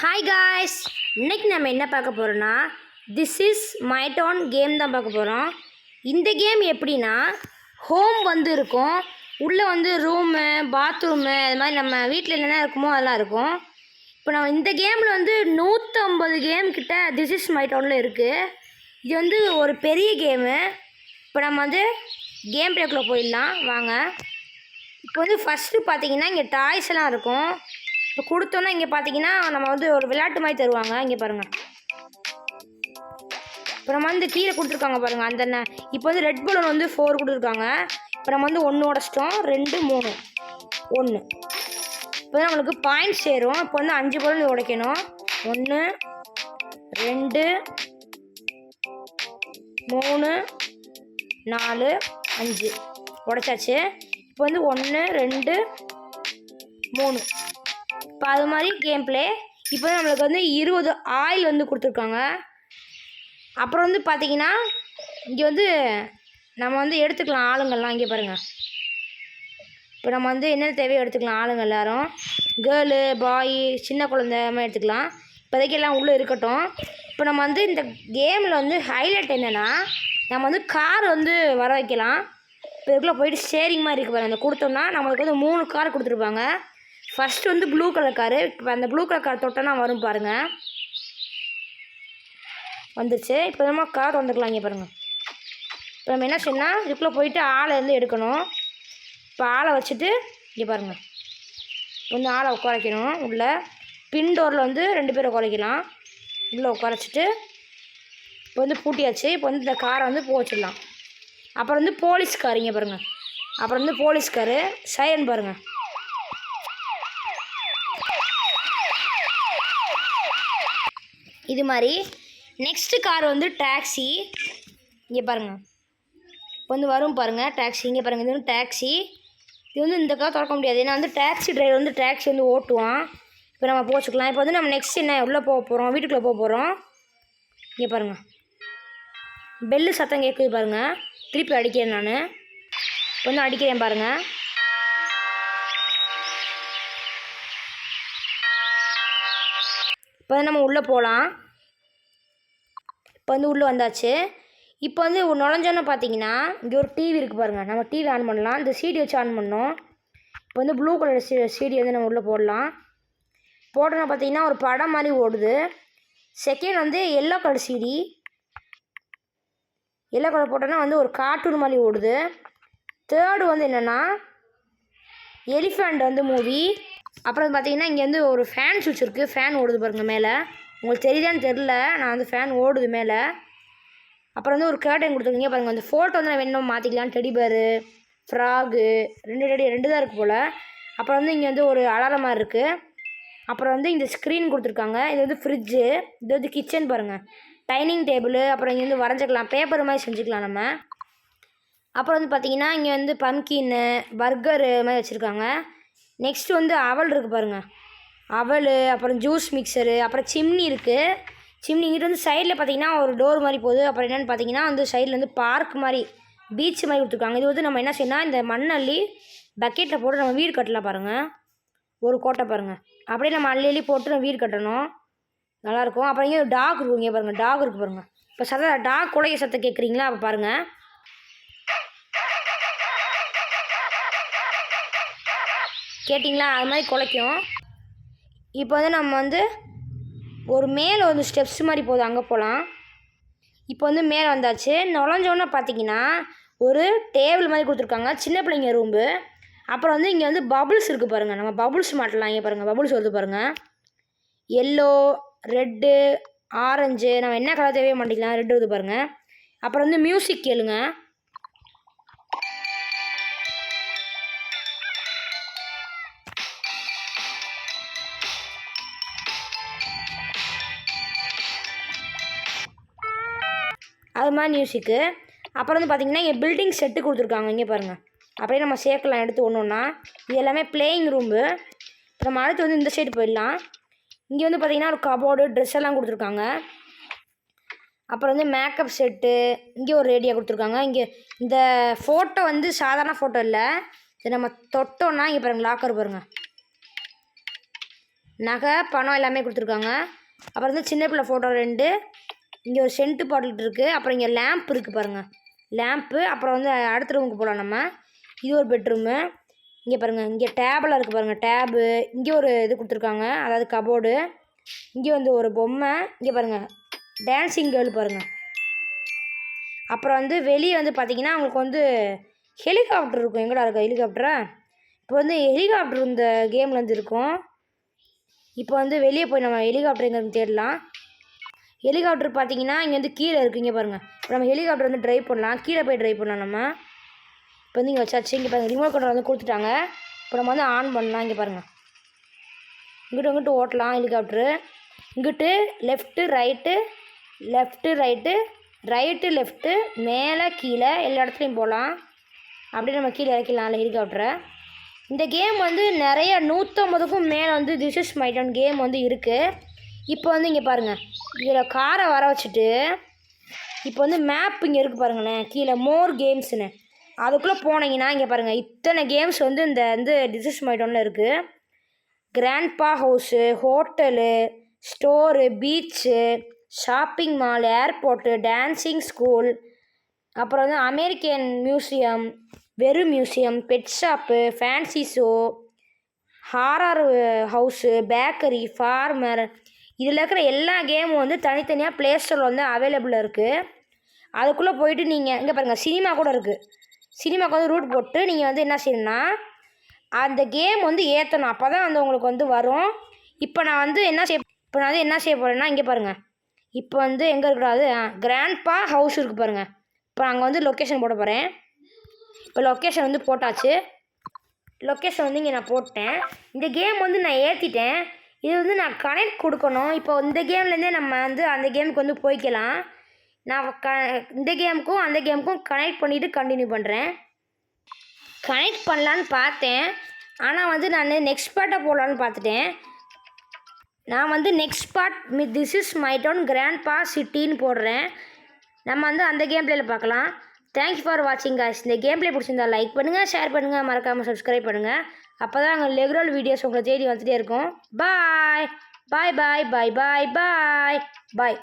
Hi guys, இன்னைக்கு நம்ம என்ன பார்க்க போகிறோன்னா this is my town game தான் பார்க்க போகிறோம். இந்த கேம் எப்படின்னா ஹோம் வந்து இருக்கும், உள்ளே வந்து ரூமு பாத்ரூமு அது மாதிரி நம்ம வீட்டில் என்னென்ன இருக்குமோ அதெல்லாம் இருக்கும். இப்போ நம்ம இந்த கேமில் வந்து 150 கேம் கிட்ட திஸ் இஸ் மை டோனில் இருக்குது. இது வந்து ஒரு பெரிய கேமு. இப்போ நம்ம வந்து கேம் பிளேக்குள்ளே போயிடலாம் வாங்க. இப்போ வந்து ஃபஸ்ட்டு பார்த்தீங்கன்னா இங்கே டாய்ஸ் எல்லாம் இருக்கும். இப்போ கொடுத்தோன்னா இங்கே பார்த்தீங்கன்னா நம்ம வந்து ஒரு விளையாட்டு மாதிரி தருவாங்க. இங்கே பாருங்கள், இப்போ நம்ம வந்து கீழே கொடுத்துருக்காங்க பாருங்கள் அந்த இப்போ வந்து ரெட் பலூன் வந்து 4 கொடுத்துருக்காங்க. இப்போ நம்ம வந்து 1 உடச்சிட்டோம், 2 3 1. இப்போ தான் நம்மளுக்கு பாயிண்ட்ஸ் சேரும். இப்போ வந்து 5 பலூன் உடைக்கணும். 1 2 3 4 5 உடைச்சாச்சு. இப்போ வந்து 1 2 3. இப்போ அது மாதிரி கேம் பிளே. இப்போ நம்மளுக்கு வந்து 20 ஆயில் வந்து கொடுத்துருக்காங்க. அப்புறம் வந்து பார்த்திங்கன்னா இங்கே வந்து நம்ம வந்து எடுத்துக்கலாம் ஆளுங்கள்லாம். இங்கே பாருங்கள், இப்போ நம்ம வந்து என்னென்ன தேவையோ எடுத்துக்கலாம். ஆளுங்க எல்லோரும் கேர்ளு பாய் சின்ன குழந்தை மாதிரி எடுத்துக்கலாம். இப்போதைக்கு எல்லாம் உள்ளே இருக்கட்டும். இப்போ நம்ம வந்து இந்த கேமில் வந்து ஹைலைட் என்னென்னா நம்ம வந்து கார் வந்து வர வைக்கலாம். இப்போ இதுக்குள்ளே போயிட்டு ஸ்டேரிங் மாதிரி இருக்குது பாருங்கள். அந்த கொடுத்தோம்னா நம்மளுக்கு வந்து 3 கார் கொடுத்துருப்பாங்க. ஃபஸ்ட்டு வந்து ப்ளூ கலர் காரு. இப்போ அந்த ப்ளூ கலர் கார் தொட்டோன்னா வரும் பாருங்கள், வந்துருச்சு. இப்போ நம்ம கார் வந்துக்கலாம். இங்கே பாருங்கள், இப்போ நம்ம என்ன செய்யணும், இதுக்குள்ளே போயிட்டு ஆளை வந்து எடுக்கணும். இப்போ ஆளை வச்சுட்டு இங்கே பாருங்கள் வந்து ஆளை உட்கார வைக்கணும். உள்ளே பின் டோரில் வந்து 2 பேரை உட்காரிக்கலாம். உள்ளே உட்கார வச்சுட்டு இப்போ வந்து பூட்டியாச்சு. இப்போ வந்து இந்த காரை வந்து போக வச்சிடலாம். அப்புறம் வந்து போலீஸ் கார் இங்கே பாருங்கள். அப்புறம் வந்து போலீஸ் காரு சைரன் பாருங்கள். இது மாதிரி நெக்ஸ்ட்டு கார் வந்து டாக்ஸி. இங்கே பாருங்கள், இப்போ வந்து வரும் பாருங்கள் டாக்ஸி. இங்கே பாருங்கள், இது வந்து டாக்ஸி. இது வந்து இந்த கார் திறக்க முடியாது, ஏன்னா வந்து டாக்ஸி டிரைவர் வந்து டாக்ஸி வந்து ஓட்டுவான். இப்போ நம்ம போச்சுக்கலாம். இப்போ வந்து நம்ம நெக்ஸ்ட் என்ன உள்ளே போக போகிறோம், வீட்டுக்குள்ளே போக போகிறோம். இங்கே பாருங்கள், பெல்லு சத்தம் கேட்குது பாருங்கள். திருப்பி அடிக்கிறேன் நான். இப்போ வந்து அடிக்கிறேன் பாருங்கள். இப்போ வந்து நம்ம உள்ளே போகலாம். இப்போ வந்து உள்ளே வந்தாச்சு. இப்போ வந்து நுழைஞ்சோன்னு பார்த்தீங்கன்னா இங்கே ஒரு டிவி இருக்குது பாருங்கள். நம்ம டிவி ஆன் பண்ணலாம். இந்த சிடி வச்சு ஆன் பண்ணோம். இப்போ வந்து ப்ளூ கலர் சிடி வந்து நம்ம உள்ளே போடலாம். போட்டோன்னா பார்த்தீங்கன்னா ஒரு படம் மாதிரி ஓடுது. செகண்ட் வந்து yellow colour CD. Yellow colour போட்டோன்னா வந்து ஒரு கார்ட்டூன் மாதிரி ஓடுது. தேர்டு வந்து என்னென்னா எலிஃபண்ட் வந்து மூவி. அப்புறம் பார்த்தீங்கன்னா இங்கே வந்து ஒரு ஃபேன் சுவிட்ச் இருக்குது. ஃபேன் ஓடுது பாருங்கள் மேலே. உங்களுக்கு தெரியுதான்னு தெரில, நான் வந்து ஃபேன் ஓடுது மேலே. அப்புறம் வந்து ஒரு கேர்டன் கொடுத்துருக்கீங்க பாருங்கள். அந்த ஃபோட்டோ வந்து நான் வேணும் மாற்றிக்கலாம். டெடி பேரு ஃப்ராகு 2 தான் இருக்குது போல். அப்புறம் வந்து இங்கே வந்து ஒரு அலாரம் மாதிரி இருக்குது. அப்புறம் வந்து இந்த ஸ்க்ரீன் கொடுத்துருக்காங்க. இது வந்து ஃப்ரிட்ஜு. இது வந்து கிச்சன் பாருங்கள். Dining table. அப்புறம் இங்கே வந்து வரைஞ்சிக்கலாம், பேப்பர் மாதிரி செஞ்சுக்கலாம் நம்ம. அப்புறம் வந்து பார்த்திங்கன்னா இங்கே வந்து பம்கின்னு பர்கரு மாதிரி வச்சுருக்காங்க. நெக்ஸ்ட்டு வந்து அவல் இருக்குது பாருங்கள், அவல். அப்புறம் ஜூஸ் மிக்சரு. அப்புறம் சிம்னி இருக்குது. சிம்னி இங்கிட்ட வந்து சைடில் பார்த்திங்கன்னா ஒரு டோர் மாதிரி போகுது. அப்புறம் என்னென்னு பார்த்தீங்கன்னா வந்து சைடில் வந்து பார்க் மாதிரி பீச் மாதிரி கொடுத்துருக்காங்க. இது வந்து நம்ம என்ன செய்யணும், இந்த மண்ணள்ளி பக்கெட்டில் போட்டு நம்ம வீடு கட்டலாம் பாருங்கள். ஒரு கோட்டை பாருங்கள், அப்படியே நம்ம அள்ளி போட்டு நம்ம வீடு கட்டணும், நல்லாயிருக்கும். அப்புறம் இங்கே ஒரு டாக் இருக்கும். இங்கே பாருங்கள், டாக் இருக்குது பாருங்கள். இப்போ டாக் குலைய சத்தம் கேட்குறீங்களா? அப்போ பாருங்கள், கேட்டிங்களா? அது மாதிரி குலைக்கும். இப்போ வந்து நம்ம வந்து ஒரு மேலே வந்து ஸ்டெப்ஸ் மாதிரி போகுது, அங்கே போகலாம். இப்போ வந்து மேலே வந்தாச்சு. நுழைஞ்சோன்னே பார்த்தீங்கன்னா ஒரு டேபிள் மாதிரி கொடுத்துருக்காங்க, சின்ன பிள்ளைங்க ரூம்பு. அப்புறம் வந்து இங்கே வந்து பபுள்ஸ் இருக்குது பாருங்கள். நம்ம பபுள்ஸ் மாட்டலாம். இங்கே பாருங்கள், பபுள்ஸ் வருது பாருங்கள். எல்லோ ரெட்டு ஆரஞ்சு, நம்ம என்ன கலர் தேவையோ மாட்டிக்கலாம். ரெட்டு வருது பாருங்கள். அப்புறம் வந்து மியூசிக் கேளுங்க. அது மாதிரி மியூசிக்கு. அப்புறம் வந்து பார்த்திங்கன்னா இங்கே பில்டிங் செட்டு கொடுத்துருக்காங்க. இங்கே பாருங்கள், அப்படியே நம்ம சேர்க்கலாம் எடுத்து ஒன்று ஒன்றா. இது எல்லாமே பிளேயிங் ரூம்பு. இப்போ நம்ம அடுத்து வந்து இந்த சைடு போயிடலாம். இங்கே வந்து பார்த்திங்கன்னா ஒரு கபோர்டு, ட்ரெஸ் எல்லாம் கொடுத்துருக்காங்க. அப்புறம் வந்து மேக்கப் செட்டு. இங்கே ஒரு ரேடியோ கொடுத்துருக்காங்க. இங்கே இந்த ஃபோட்டோ வந்து சாதாரண ஃபோட்டோ இல்லை, இது நம்ம தொட்டோன்னா இங்கே பாருங்கள் லாக்கர் பாருங்கள். நகை பணம் எல்லாமே கொடுத்துருக்காங்க. அப்புறம் வந்து சின்ன பிள்ளை ஃபோட்டோ 2, இங்கே ஒரு சென்ட்டு பாட்டில் இருக்குது. அப்புறம் இங்கே லேம்ப் இருக்குது பாருங்கள், லேம்ப்பு. அப்புறம் வந்து அடுத்த ரூமுக்கு போகலாம் நம்ம. இது ஒரு பெட்ரூமு. இங்கே பாருங்கள், இங்கே டேபெல்லாம் இருக்குது பாருங்கள், டேபு. இங்கே ஒரு இது கொடுத்துருக்காங்க, அதாவது கபோர்டு. இங்கே வந்து ஒரு பொம்மை. இங்கே பாருங்கள், டான்ஸிங் கேர்ள் பாருங்கள். அப்புறம் வந்து வெளியே வந்து பார்த்திங்கன்னா உங்களுக்கு வந்து ஹெலிகாப்டர் இருக்கும். எங்கடா இருக்கா ஹெலிகாப்டரா? இப்போ வந்து ஹெலிகாப்டர் இந்த கேமில் வந்து இருக்கும். இப்போ வந்து வெளியே போய் நம்ம ஹெலிகாப்டர் எங்கே தேடலாம். ஹெலிகாப்டர் பார்த்தீங்கன்னா இங்கே வந்து கீழே இருக்குது. இங்கே பாருங்கள், இப்போ நம்ம ஹெலிகாப்டர் வந்து ட்ரைவ் பண்ணலாம், கீழே போய் ட்ரைவ் பண்ணலாம் நம்ம. இப்போ வந்து இங்கே வச்சாச்சு. இங்கே பாருங்கள், ரிமோட் கண்ட்ரோல் வந்து கொடுத்துட்டாங்க. இப்போ நம்ம வந்து ஆன் பண்ணலாம். இங்கே பாருங்கள், இங்கிட்டு ஓட்டலாம் ஹெலிகாப்டரு. இங்கிட்டு left right, left right, right left, மேலே கீழே எல்லா இடத்துலையும் போகலாம். அப்படியே நம்ம கீழே இறக்கிடலாம் ஹெலிகாப்டரை. இந்த கேம் வந்து நிறைய 150க்கும் மேலே வந்து this is my town game வந்து இருக்குது. இப்போ வந்து இங்கே பாருங்கள், இதில் காரை வர வச்சுட்டு இப்போ வந்து மேப் இங்கே இருக்குது பாருங்களேன், கீழே மோர் கேம்ஸ்னு. அதுக்குள்ளே போனீங்கன்னா இங்கே பாருங்கள், இத்தனை கேம்ஸ் வந்து இந்த வந்து திஸ் இஸ் மை டவுனில் இருக்குது. Grandpa house, hotel, store, beach, shopping mall, airport, dancing school, அப்புறம் வந்து அமெரிக்கன் மியூசியம், வெறும் museum, pet shop, fancy show, horror house, bakery, farmer. இதில் இருக்கிற எல்லா கேமும் வந்து தனித்தனியாக ப்ளே ஸ்டோரில் வந்து அவைலபிளாக இருக்குது. அதுக்குள்ளே போயிட்டு நீங்கள் இங்கே பாருங்கள், சினிமா கூட இருக்குது. சினிமாவுக்கு வந்து ரூட் போட்டு நீங்கள் வந்து என்ன செய்யணும்னா அந்த கேம் வந்து ஏற்றணும், அப்போ தான் வந்து உங்களுக்கு வந்து வரும். இப்போ நான் வந்து என்ன செய்ய போகிறேன்னா இங்கே பாருங்கள், இப்போ வந்து எங்கே இருக்கிறாது கிராண்ட்பா ஹவுஸ் இருக்குது பாருங்கள். இப்போ நாங்கள் வந்து லொக்கேஷன் போட போகிறேன். இப்போ லொக்கேஷன் வந்து போட்டாச்சு. லொக்கேஷன் வந்து இங்கே நான் போட்டேன். இந்த கேம் வந்து நான் ஏற்றிட்டேன். இது வந்து நான் கனெக்ட் கொடுக்கணும். இப்போ இந்த கேம்லேருந்தே நம்ம வந்து அந்த கேமுக்கு வந்து போய்க்கலாம். நான் இந்த கேமுக்கும் அந்த கேமுக்கும் கனெக்ட் பண்ணிவிட்டு கண்டினியூ பண்ணுறேன். கனெக்ட் பண்ணலான்னு பார்த்தேன், ஆனால் வந்து நான் நெக்ஸ்ட் பார்ட்டாக போடலான்னு பார்த்துட்டேன். நான் வந்து next part this is my town grandpa சிட்டின்னு போடுறேன். நம்ம வந்து அந்த கேம் பிளேயில் பார்க்கலாம். தேங்க்ஸ் ஃபார் வாட்சிங் காய்ஸ். இந்த கேம் பிளே பிடிச்சிருந்தா லைக் பண்ணுங்கள், ஷேர் பண்ணுங்கள், மறக்காமல் சப்ஸ்கிரைப் பண்ணுங்கள். அப்போ தான் அங்கே ரெகுலர் வீடியோஸ் உங்களை தேடி வந்துகிட்டே இருக்கும். பாய் பாய் பாய் பாய் பாய் பாய் பாய்.